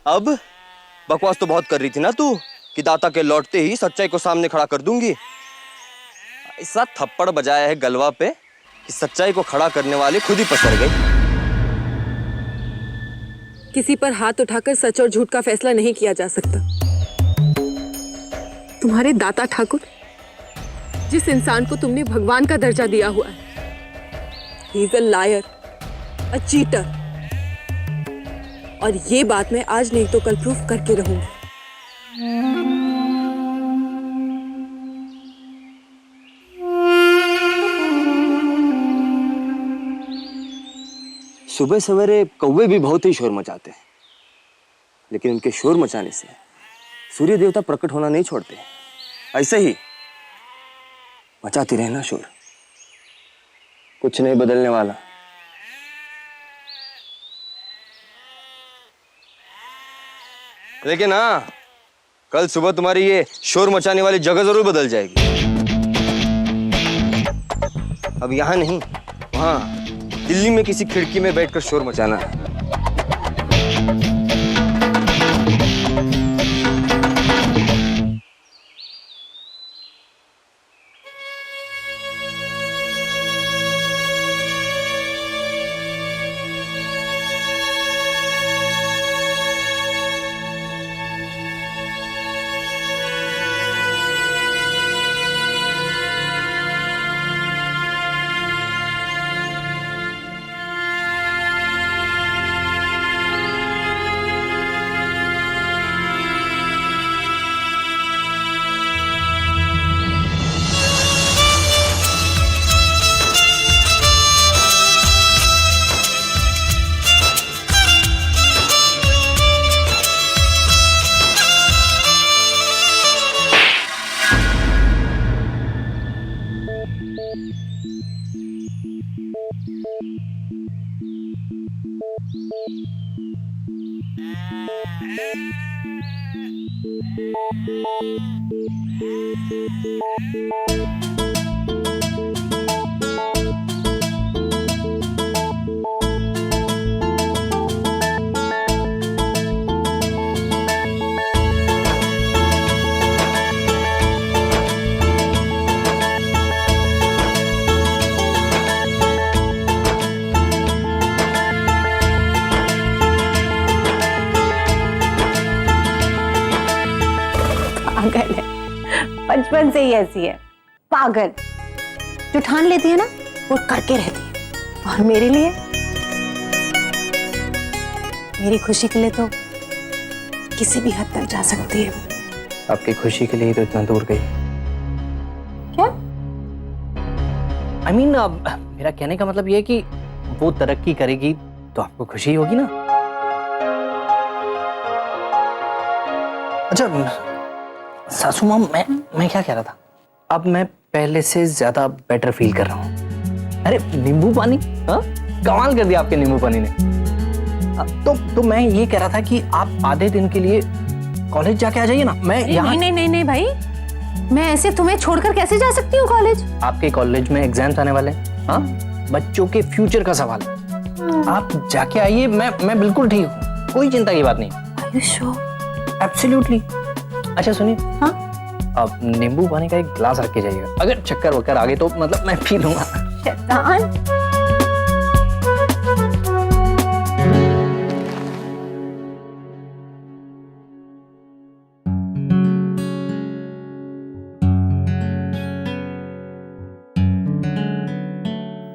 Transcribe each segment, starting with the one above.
अब बकवास तो बहुत कर रही थी ना तू कि दाता के लौटते ही सच्चाई को सामने खड़ा कर दूंगी। ऐसा थप्पड़ बजाया है गलवा पे कि सच्चाई को खड़ा करने वाली खुद ही पसर गई। किसी पर हाथ उठाकर सच और झूठ का फैसला नहीं किया जा सकता। तुम्हारे दाता ठाकुर, जिस इंसान को तुमने भगवान का दर्जा दिया हुआ है, he is a liar, a cheater। और ये बात मैं आज नहीं तो कल प्रूफ करके रहूंगी। सुबह सवेरे कौवे भी बहुत ही शोर मचाते हैं, लेकिन उनके शोर मचाने से सूर्य देवता प्रकट होना नहीं छोड़ते। ऐसे ही मचाती रहना शोर, कुछ नहीं बदलने वाला। लेकिन हाँ, कल सुबह तुम्हारी ये शोर मचाने वाली जगह जरूर बदल जाएगी। अब यहां नहीं, वहां दिल्ली में किसी खिड़की में बैठकर शोर मचाना है। पागल है, बचपन से ही ऐसी है, पागल। जो ठान लेती है ना वो करके रहती है। और मेरे लिए, मेरी खुशी के लिए तो किसी भी हद तक जा सकती है। आपकी खुशी के लिए तो इतना दूर गई। क्या? I mean, मेरा कहने का मतलब ये है कि वो तरक्की करेगी तो आपको खुशी होगी ना। अच्छा सासू माँ, मैं क्या कह रहा था, अब मैं पहले से ज्यादा बेटर फील कर रहा हूँ। अरे नींबू पानी, हाँ कमाल कर दिया आपके नींबू पानी ने। तो मैं ये कह रहा था कि आप आधे दिन के लिए कॉलेज जाके आ जाइए ना। मैं यहाँ नहीं भाई, मैं ऐसे तुम्हें छोड़कर कैसे जा सकती हूँ कॉलेज? आपके कॉलेज में एग्जाम्स आने वाले हैं, हाँ बच्चों के फ्यूचर का सवाल है। आप जाके आइए, मैं बिल्कुल ठीक हूँ, कोई चिंता की बात नहीं। Are you sure? एब्सोल्युटली। अच्छा सुनिए, हाँ आप नींबू पानी का एक गिलास रख के जाइएगा, अगर चक्कर वक्कर आ गए तो मतलब मैं पी लूंगा। शैतान।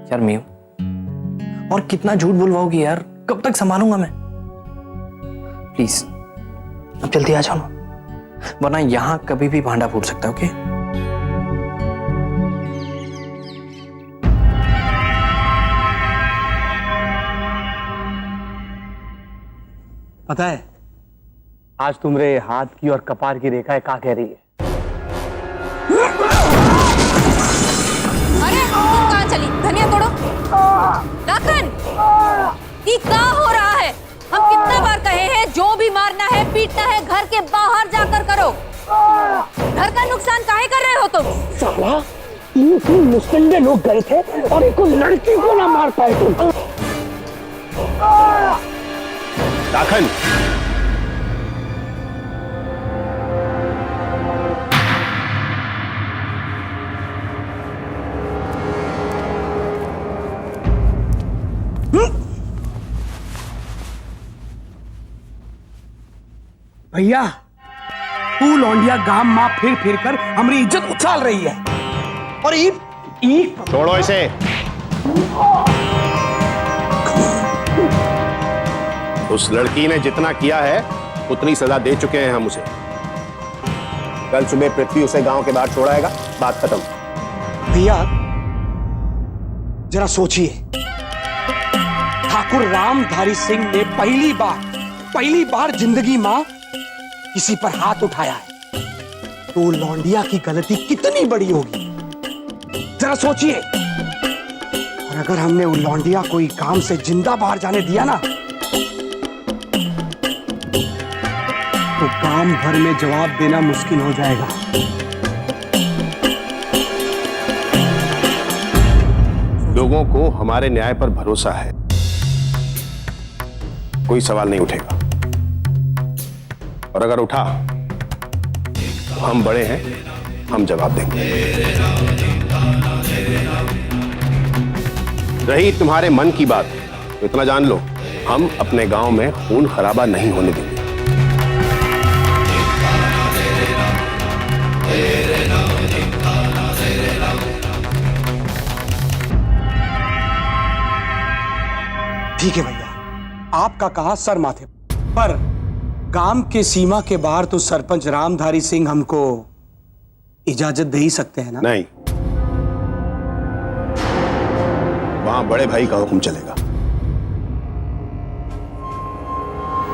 यार मीयू, और कितना झूठ बुलवाओगी यार, कब तक संभालूंगा मैं। प्लीज अब जल्दी आ जाओ ना, वरना यहां कभी भी भांडा फूट सकता है। ओके पता है आज तुम्हारे हाथ की और कपार की रेखाएं क्या कह रही है? अरे तुम कहाँ चली? धनिया तोड़ो। लखन, ये क्या हो रहा है? हम कितना बार कहे हैं, जो भी मारना है पीटना है घर के बाहर जाकर करो। घर का नुकसान काहे कर रहे हो तुम? साला, 3 मुस्लिम लोग गए थे और एक लड़की को ना मार पाए तुम। लाखन, भैया तू लौंडिया गांव मां फिर फिर कर हमारी इज्जत उछाल रही है और ई छोड़ो इसे। उस लड़की ने जितना किया है उतनी सजा दे चुके हैं हम उसे। कल सुबह पृथ्वी उसे गांव के बाहर छोड़ाएगा, बात खत्म। भैया जरा सोचिए, ठाकुर रामधारी सिंह ने पहली बार जिंदगी मां किसी पर हाथ उठाया है, तो लौंडिया की गलती कितनी बड़ी होगी जरा सोचिए। और अगर हमने वो लौंडिया कोई काम से जिंदा बाहर जाने दिया ना, तो काम भर में जवाब देना मुश्किल हो जाएगा। लोगों को हमारे न्याय पर भरोसा है, कोई सवाल नहीं उठेगा। और अगर उठा तो हम बड़े हैं, हम जवाब देंगे। रही तुम्हारे मन की बात, तो इतना जान लो, हम अपने गांव में खून खराबा नहीं होने देंगे। ठीक है भैया, आपका कहा सर माथे पर। गांव के सीमा के बाहर तो सरपंच रामधारी सिंह हमको इजाजत दे ही सकते हैं ना? नहीं, वहां बड़े भाई का हुक्म चलेगा।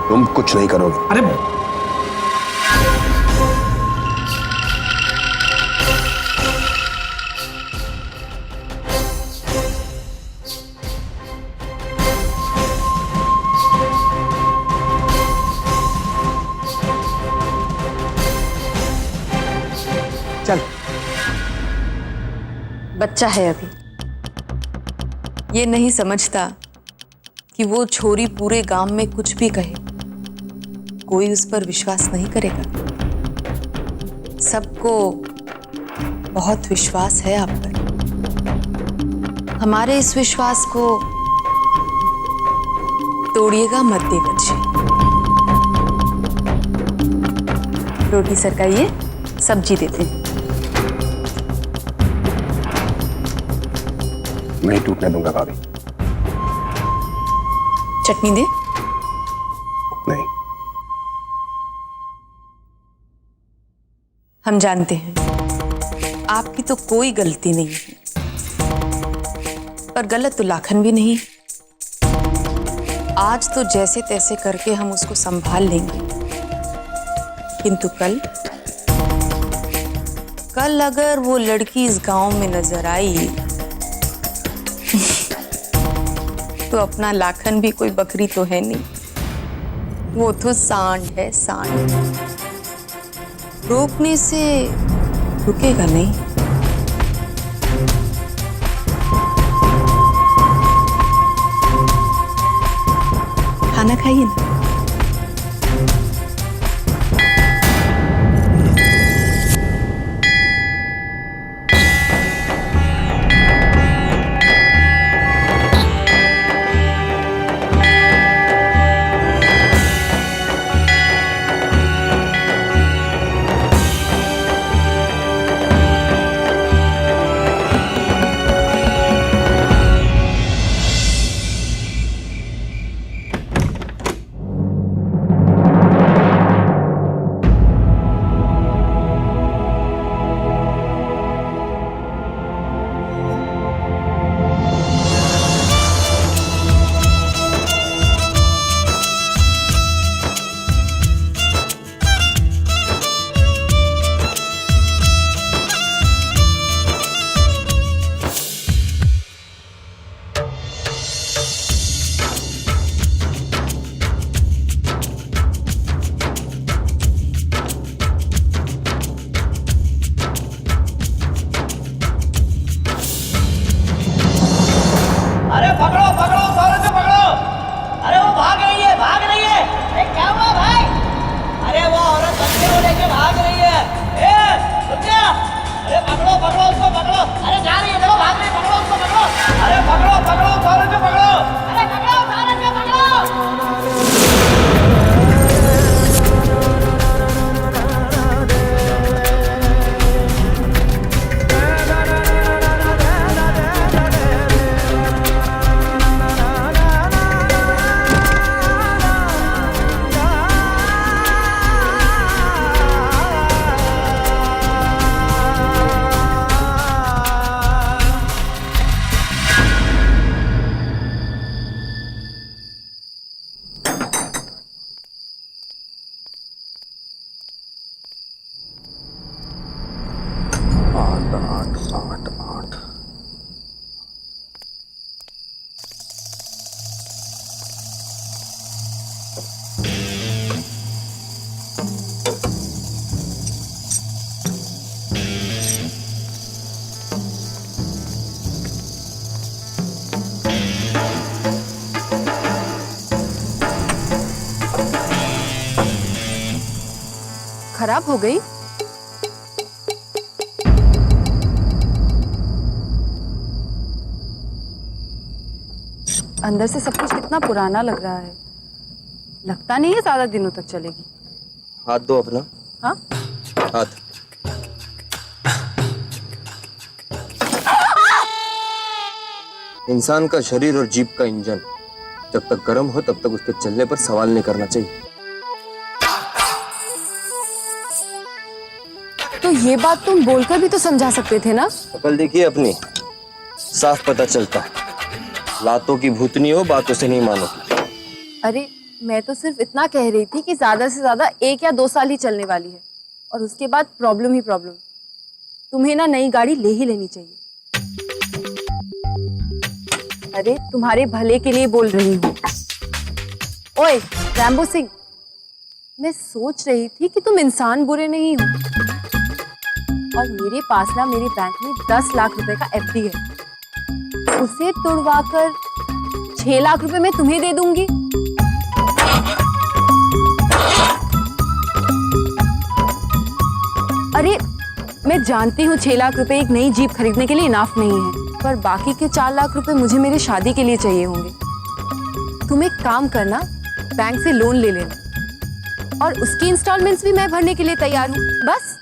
तुम कुछ नहीं करोगे। अरे चल, बच्चा है अभी, ये नहीं समझता कि वो छोरी पूरे गांव में कुछ भी कहे कोई उस पर विश्वास नहीं करेगा। सबको बहुत विश्वास है आप पर। हमारे इस विश्वास को तोड़िएगा मत दे बच्चे। रोटी सरकाइए, सब्जी देते हैं। नहीं टूटने दूंगा भाभी। चटनी दे। नहीं। हम जानते हैं आपकी तो कोई गलती नहीं है, पर गलत तो लाखन भी नहीं। आज तो जैसे तैसे करके हम उसको संभाल लेंगे, किंतु कल अगर वो लड़की इस गांव में नजर आई तो अपना लाखन भी कोई बकरी तो है नहीं, वो तो सांड है, सांड। रोकने से रुकेगा नहीं। खाना खाइए ना। खराब हो गई? अंदर से सब कुछ कितना पुराना लग रहा है। लगता नहीं है ज्यादा दिनों तक चलेगी। हाथ दो अपना। हाँ? हाथ। इंसान का शरीर और जीप का इंजन जब तक गर्म हो तब तक उसके चलने पर सवाल नहीं करना चाहिए। तो ये बात तुम बोलकर भी तो समझा सकते थे ना। अकल देखिए अपनी, साफ पता चलता है। लातों की भूतनी हो, बातों से नहीं मानो। अरे मैं तो सिर्फ इतना कह रही थी कि ज्यादा से ज्यादा 1 या 2 साल ही चलने वाली है और उसके बाद प्रॉब्लम ही प्रॉब्लम। तुम्हें ना नई गाड़ी ले ही लेनी चाहिए। अरे तुम्हारे भले के लिए बोल रही हूँ। ओए रैम्बो सिंह, मैं सोच रही थी कि तुम इंसान बुरे नहीं हो और मेरे पास ना मेरे बैंक में 10 लाख रुपए का एफडी है। उसे तुड़वाकर 6 लाख रुपए मैं तुम्हें दे दूंगी। अरे मैं जानती हूँ 6 लाख रुपए एक नई जीप खरीदने के लिए इनाफ नहीं है, पर बाकी के 4 लाख रुपए मुझे मेरी शादी के लिए चाहिए होंगे। तुम एक काम करना, बैंक से लोन ले लेना और उसकी इंस्टॉलमेंट्स भी मैं भरने के लिए तैयार हूँ। बस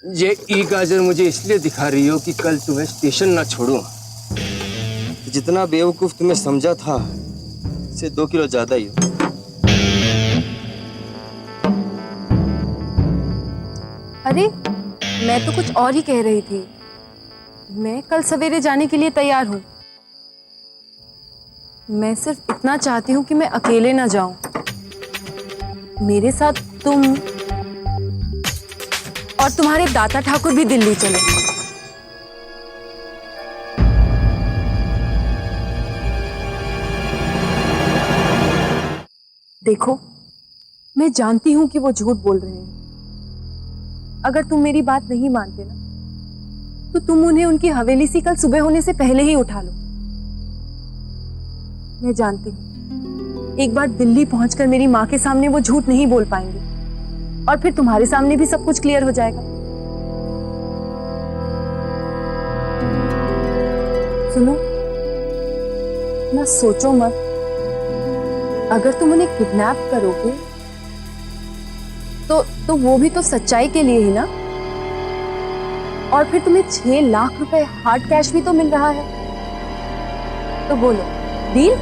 ये ई गाजर मुझे इसलिए दिखा रही हो कि कल तुम्हें स्टेशन ना छोड़ूं। जितना बेवकूफ तुम्हें समझा था इससे 2 किलो ज्यादा ही हो। अरे मैं तो कुछ और ही कह रही थी। मैं कल सवेरे जाने के लिए तैयार हूँ। मैं सिर्फ इतना चाहती हूँ कि मैं अकेले ना जाऊं। मेरे साथ तुम और तुम्हारे दाता ठाकुर भी दिल्ली चले। देखो मैं जानती हूं कि वो झूठ बोल रहे हैं। अगर तुम मेरी बात नहीं मानते ना तो तुम उन्हें उनकी हवेली से कल सुबह होने से पहले ही उठा लो। मैं जानती हूं एक बार दिल्ली पहुंचकर मेरी मां के सामने वो झूठ नहीं बोल पाएंगे और फिर तुम्हारे सामने भी सब कुछ क्लियर हो जाएगा। सुनो ना, सोचो मत। अगर तुम उन्हें किडनैप करोगे तो वो भी तो सच्चाई के लिए ही ना। और फिर तुम्हें 6 लाख रुपए हार्ड कैश भी तो मिल रहा है। तो बोलो, डील?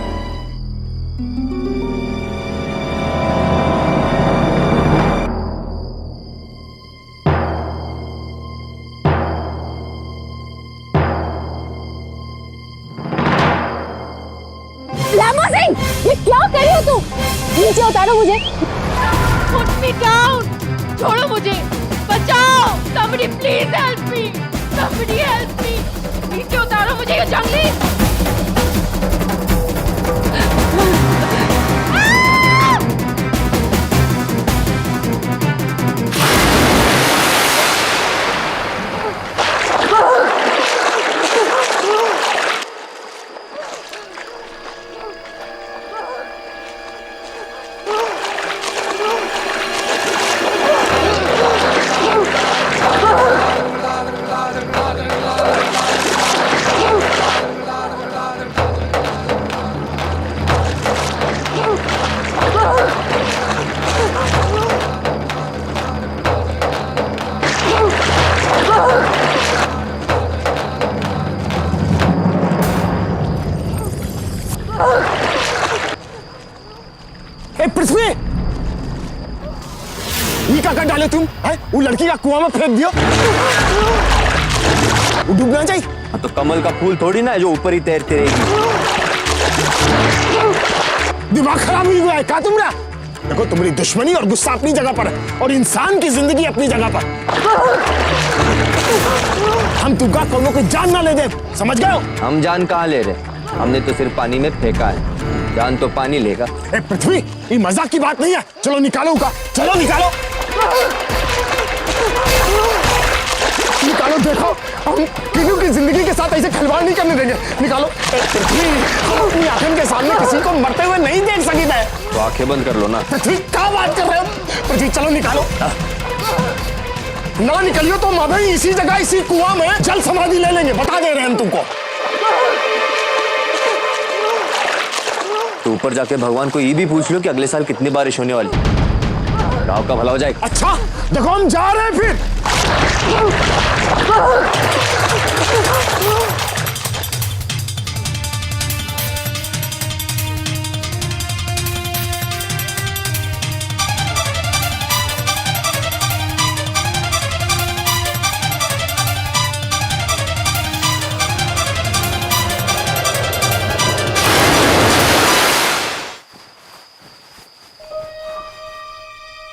रैम्बो सिंह, ये क्या कर रही हो तुम? नीचे उतारो मुझे। Put me down! छोड़ो मुझे, बचाओ! Somebody please help me! Somebody help me! नीचे उतारो मुझे, ये जंगली! ए पृथ्वी, ये क्या कर डाले तुम? है? वो लड़की का कुआं में फेंक दियो। वो डूबना चाहिए। हाँ, तो कमल का फूल थोड़ी ना है जो ऊपर ही तैरती रहेगी। दिमाग खराब हुई हुआ है क्या तुम्हारा? देखो तुम्हारी दुश्मनी और गुस्सा अपनी जगह पर है और इंसान की जिंदगी अपनी जगह पर। हम तुमका कोनो की जान ना ले दे, समझ गए हो? हम जान कहाँ ले रहे? हमने तो सिर्फ पानी में फेंका है, जान तो पानी लेगा। ए पृथ्वी, ये मजाक की बात नहीं है। चलो निकालो उनका, चलो निकालो निकालो। देखो हम किसी की जिंदगी के साथ ऐसे खिलवाड़ नहीं करने देंगे। निकालो। ए पृथ्वी, हम अपनी आंखों के सामने किसी को मरते हुए नहीं देख सकी थे। तो आंखें बंद कर लो ना। पृथ्वी क्या बात कर रहे हो? पृथ्वी चलो निकालो। ना निकलियो तो मैं भी इसी जगह इसी कुआं में जल समाधि ले लेंगे, बता दे रहे हैं हम तुमको। तो ऊपर जाके भगवान को ये भी पूछ लो कि अगले साल कितनी बारिश होने वाली, गाँव का भला हो जाएगा। अच्छा देखो हम जा रहे हैं फिर।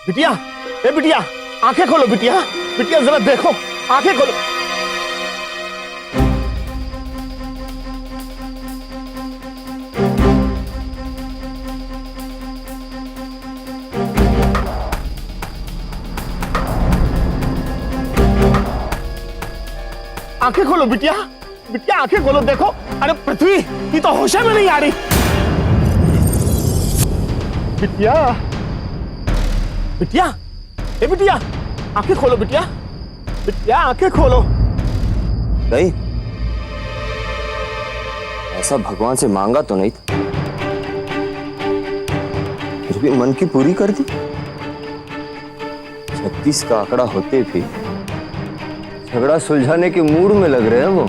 बिटिया, ए बिटिया, आंखें खोलो बिटिया, बिटिया जरा देखो, आंखें खोलो। आंखें खोलो बिटिया, बिटिया आंखें खोलो, देखो। अरे पृथ्वी, ये तो होश में नहीं आ रही। बिटिया, बिटिया, ए बिटिया, आंखें खोलो बिटिया, बिटिया आंखें खोलो। नहीं, ऐसा भगवान से मांगा तो नहीं था, फिर भी मन की पूरी कर दी। 36 का आंकड़ा होते भी झगड़ा सुलझाने के मूड में लग रहे हैं वो।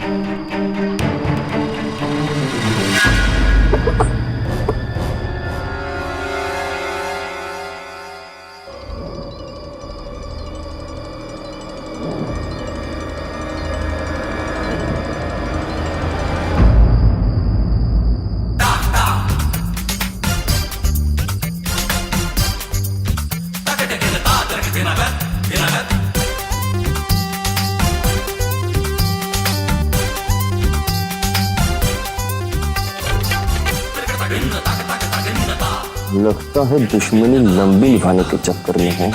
लगता है दुश्मनी लंबी निभाने के चक्कर में है।